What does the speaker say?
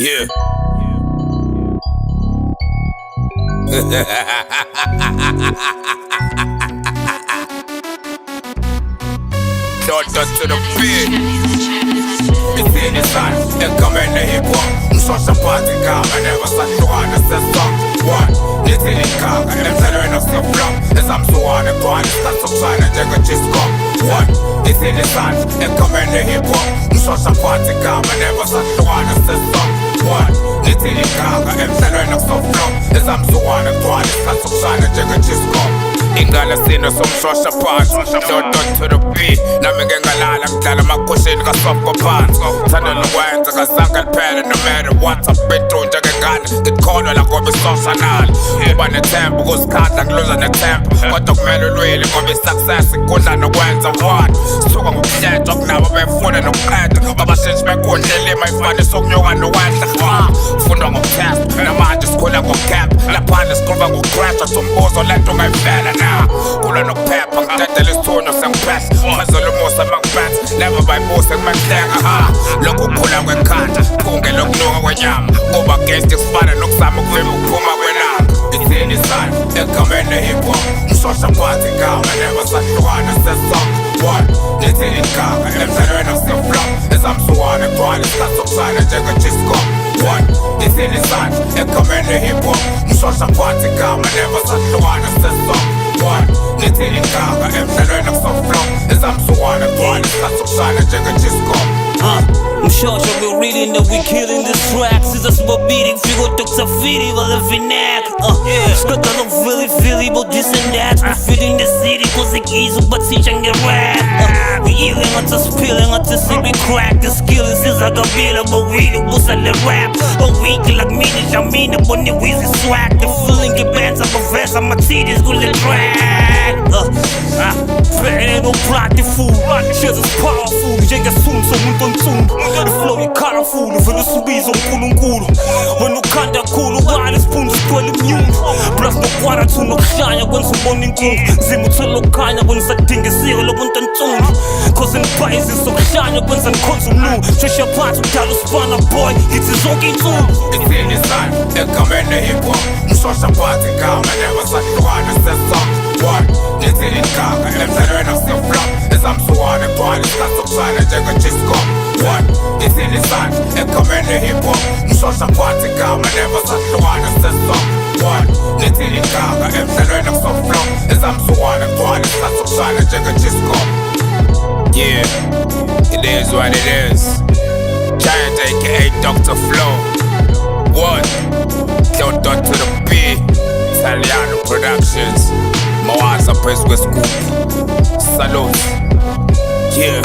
Yeah. Dot to the beat. It's in the sun, they come in the hip hop. Such a party car, I never sat to understand song. One, it's in the car, and them telling us to flop. As I'm so on the party, that's some sign of Jagger just come. One, it's in the sun, they come in the hip hop. Such a party car, I never sat to understand song. One, it's in the car, and them telling us to flop. As I'm so on the party, that's some sign of Jagger just come. Ingala sino somshosha phansi Dot to the beat nami ngengalala ngidlala amakhosini kasofko phansi Thanda nokwenza kazange liphele no matter what I've been through njengengane ngikholwa la ngoba isoshanali Kuba nethemba ukuzikhanda ngiluza nethemba Kodwa kumele ulwile ngoba i-success ikudla nokwenza one Sisuka ngokuhletshwa kunabo befuna nokuqeda Abashintshi bekundlela imayifane sokunyuka nokwehla Kufundwa ngokutest namanje sikhula ngokukep Laphandle sikhuluma ngokucrasha Tumbuzo lento ungayivela Kula nokuphepha ngidedela isithunywa sengiphesa Phezulu umusa mangiphetha Never bayibuse ngimehlenga Lokhu kukhula kwekhanda Phunge lokunuka kwenyama Kuba against isifana nokusama ukuvima ukuphuma kwelanga It's in the sun, they come in the hip hop Mshosha party car, I never sahlukana sesong One, it's in the car, and them telling us to flop As I'm so on the party, start to sign a jagger just come One, it's in the sun, they come in the hip hop Mshosha party car, I never sahlukana sesong One, it's in the car, and them telling us to flop As I'm so on the party, start to sign a jagger just come Mshosha we're reading that we killing the tracks Siza sibabili fiko tokusafiri wala vinak Skata no Philly but this and that We fit in the city cause it easy but teaching the rap We eating until spilling until we crack The skill is agabila but we do busa the rap A week like me jamina but the wheezy swag The feeling get bands up a vest on my titties go the track Better no block the food Shares is powerful Jega soon so soon The flow is colorful Vele subiza unkulunkulu Wena ukhanda khulu Wala isiphunzi sigcwele immune Plus nokwara tu nokushanya Kwenza ubona inkungu Zima uthole ukukhanya Wena usadinga isiko lobuntu nsundu Cause ngibayizisa sokushanya Kwenza ngikhonza umnu Shesha phansi udala usibana boy Ithi zonke insuku It's in the sun, they come in the hip hop Mshosha party car, I never sahlukana sesong One, it's in the car, and them telling us to flop As I'm so on the party, start to sign a jagger just come One, it's in the sun, they come in the hip hop Mshosha party car, I never sahlukana sesong One, it's in the car, and them telling us to flop As I'm so on the party, start to sign a jagger just come Yeah, it is what it is Giant aka Dr. Flow One, Dot to the beat Italiano Productions Mawaza Press with Scoop Salute Yeah